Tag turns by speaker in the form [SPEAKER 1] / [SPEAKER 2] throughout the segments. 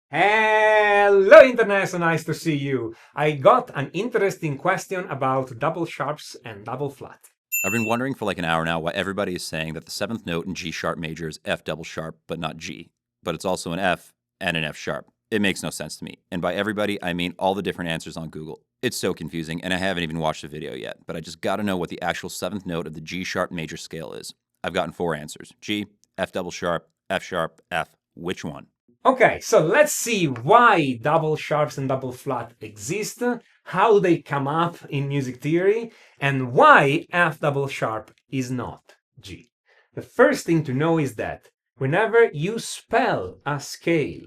[SPEAKER 1] Hello Internet, so nice to see you. I got an interesting question about double sharps and double flat.
[SPEAKER 2] I've been wondering for like an hour now why everybody is saying that the seventh note in G sharp major is F double sharp, but not G. But it's also an F and an F sharp. It makes no sense to me. And by everybody, I mean all the different answers on Google. It's so confusing, and I haven't even watched the video yet, but I just gotta know what the actual seventh note of the G sharp major scale is. I've gotten four answers: G, F double sharp, F. Which one?
[SPEAKER 1] Okay, so let's see why double sharps and double flat exist, how they come up in music theory, and why F double sharp is not G. The first thing to know is that whenever you spell a scale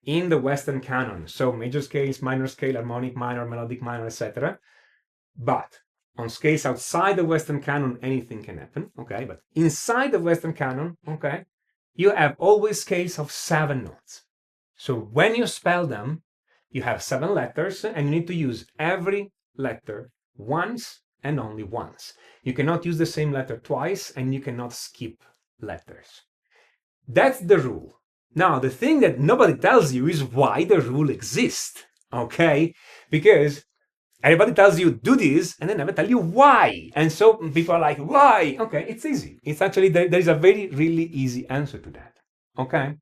[SPEAKER 1] in the Western canon, so major scales, minor scale, harmonic minor, melodic minor, etc., but on scales outside the Western canon, anything can happen, okay? But inside the Western canon, okay, you have always scales of 7 notes. So when you spell them, you have 7 letters, and you need to use every letter once and only once. You cannot use the same letter twice, and you cannot skip letters. That's the rule. Now, the thing that nobody tells you is why the rule exists, okay? Because everybody tells you do this and they never tell you why. And so people are like, why? Okay, it's easy. It's actually, there is a very, really easy answer to that, okay?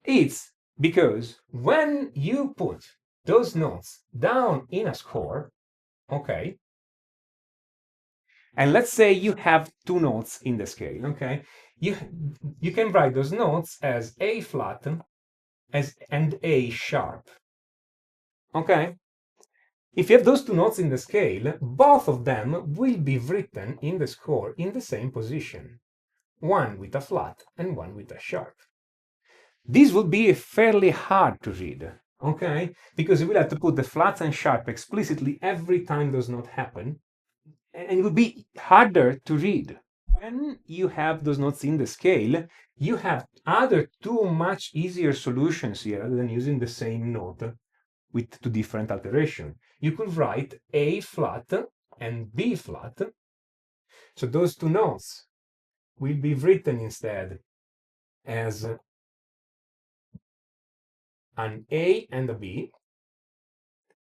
[SPEAKER 1] It's because when you put those notes down in a score, okay, and let's say you have 2 notes in the scale, okay, you can write those notes as A flat and A sharp, okay? If you have those 2 notes in the scale, both of them will be written in the score in the same position, one with a flat and one with a sharp. This would be fairly hard to read, okay? Because you will have to put the flat and sharp explicitly every time those notes happen, and it would be harder to read. When you have those notes in the scale, you have other 2 much easier solutions here than using the same note with 2 different alterations. You could write A flat and B flat. So those 2 notes will be written instead as an A and a B.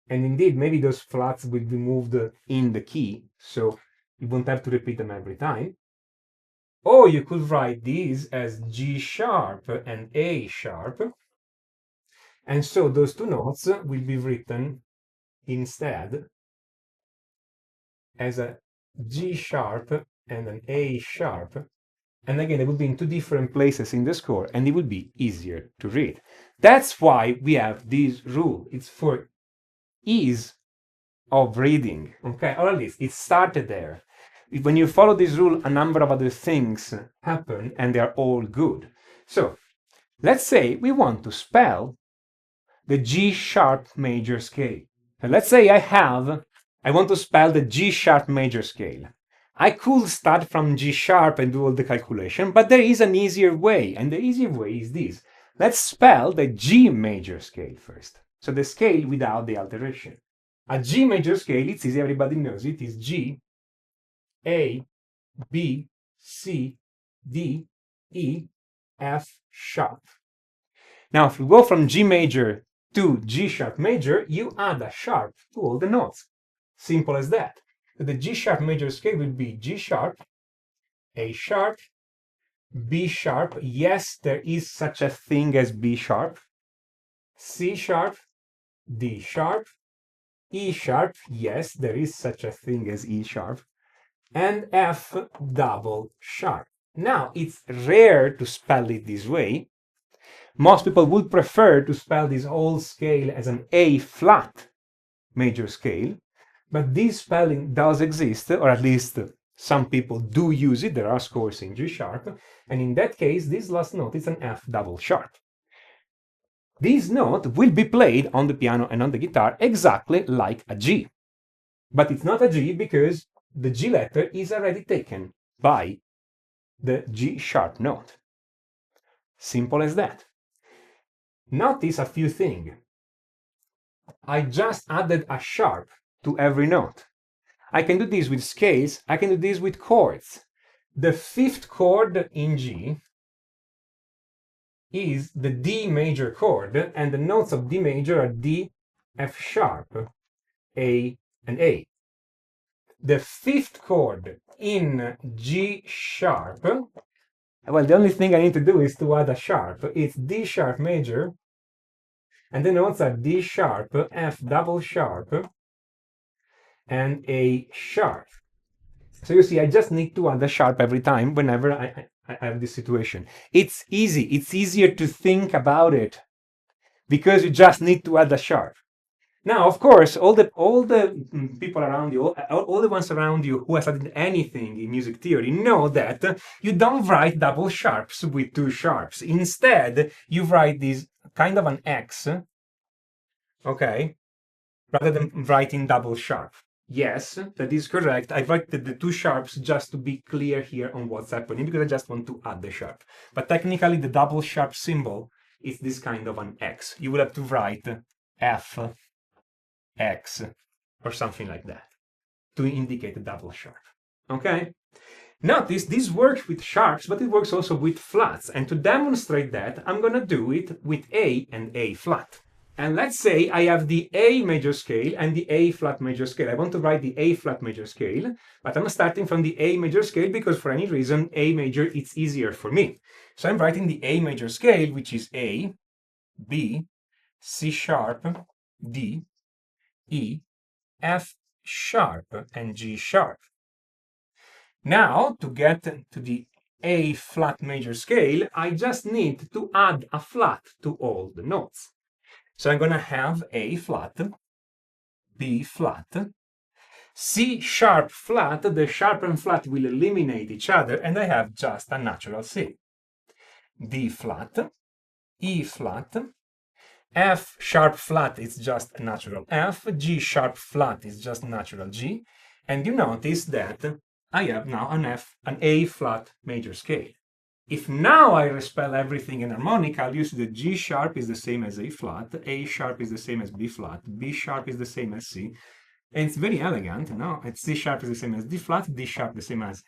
[SPEAKER 1] And indeed, maybe those flats will be moved in the key, so you won't have to repeat them every time. Or you could write these as G sharp and A sharp. And so those 2 notes will be written instead as a G sharp and an A sharp. And again, it would be in 2 different places in the score, and it would be easier to read. That's why we have this rule. It's for ease of reading, okay? Or at least it started there. When you follow this rule, a number of other things happen, and they are all good. So let's say we want to spell the G sharp major scale. And let's say I want to spell the G sharp major scale. I could start from G sharp and do all the calculation, but there is an easier way, and the easier way is this. Let's spell the G major scale first. So the scale without the alteration. A G major scale, it's easy, everybody knows it, is G, A, B, C, D, E, F sharp. Now, if we go from G major to G sharp major, you add a sharp to all the notes. Simple as that. So the G sharp major scale will be G sharp, A sharp, B sharp. Yes, there is such a thing as B sharp. C sharp, D sharp, E sharp. Yes, there is such a thing as E sharp. And F double sharp. Now, it's rare to spell it this way. Most people would prefer to spell this whole scale as an A flat major scale, but this spelling does exist, or at least some people do use it. There are scores in G sharp, and in that case, this last note is an F double sharp. This note will be played on the piano and on the guitar exactly like a G, but it's not a G because the G letter is already taken by the G sharp note. Simple as that. Notice a few things. I just added a sharp to every note. I can do this with scales, I can do this with chords. The 5th chord in G is the D major chord, and the notes of D major are D, F sharp, A, and A. The fifth chord in G sharp, well, the only thing I need to do is to add a sharp. It's D sharp major, and the notes are D sharp, F double sharp, and A sharp. So you see, I just need to add a sharp every time whenever I have this situation. It's easy. It's easier to think about it because you just need to add a sharp. Now, of course, all the people around you, all the ones around you who have studied anything in music theory know that you don't write double sharps with two sharps. Instead, you write this kind of an X, okay, rather than writing double sharp. Yes, that is correct. I write the two sharps just to be clear here on what's happening because I just want to add the sharp. But technically, the double sharp symbol is this kind of an X. You will have to write F, X, or something like that to indicate a double sharp. Okay? Notice this works with sharps, but it works also with flats. And to demonstrate that, I'm going to do it with A and A flat. And let's say I have the A major scale and the A flat major scale. I want to write the A flat major scale, but I'm starting from the A major scale because for any reason, A major, it's easier for me. So I'm writing the A major scale, which is A, B, C sharp, D, E, F sharp, and G sharp. Now, to get to the A flat major scale, I just need to add a flat to all the notes. So I'm going to have A flat, B flat, C sharp flat. The sharp and flat will eliminate each other, and I have just a natural C. D flat, E flat, F sharp flat is just a natural F, G sharp flat is just natural G, and you notice that I have now an A flat major scale. If now I respell everything in harmonic, I'll use the G sharp is the same as A flat, A sharp is the same as B flat, B sharp is the same as C, and it's very elegant, no? It's C sharp is the same as D flat, D sharp the same as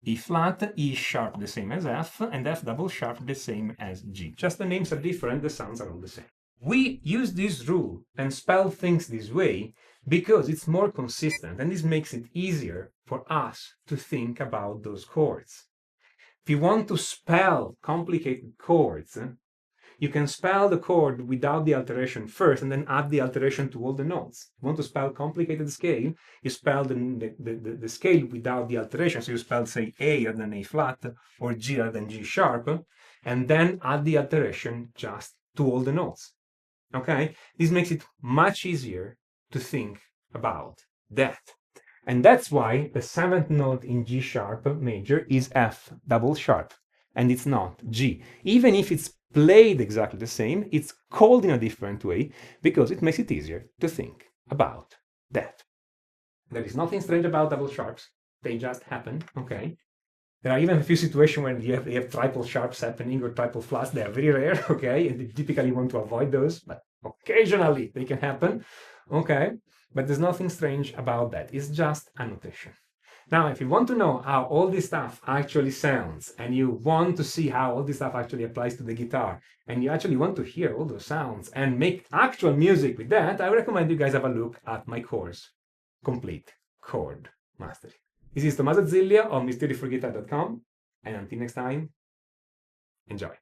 [SPEAKER 1] E flat, E sharp the same as F, and F double sharp the same as G. Just the names are different, the sounds are all the same. We use this rule and spell things this way because it's more consistent, and this makes it easier for us to think about those chords. If you want to spell complicated chords, you can spell the chord without the alteration first and then add the alteration to all the notes. If you want to spell complicated scale, you spell the scale without the alteration. So you spell, say, A rather than A flat or G rather than G sharp, and then add the alteration just to all the notes. Okay? This makes it much easier to think about that. And that's why the seventh note in G sharp major is F double sharp, and it's not G. Even if it's played exactly the same, it's called in a different way because it makes it easier to think about that. There is nothing strange about double sharps. They just happen, okay? There are even a few situations where you have triple sharps happening or triple flats. They are very rare, okay? And you typically want to avoid those, but occasionally they can happen, okay? But there's nothing strange about that. It's just a notation. Now, if you want to know how all this stuff actually sounds, and you want to see how all this stuff actually applies to the guitar, and you actually want to hear all those sounds and make actual music with that, I recommend you guys have a look at my course, Complete Chord Mastery. This is Tommaso Zillia on mysteryforguitar.com, and until next time, enjoy.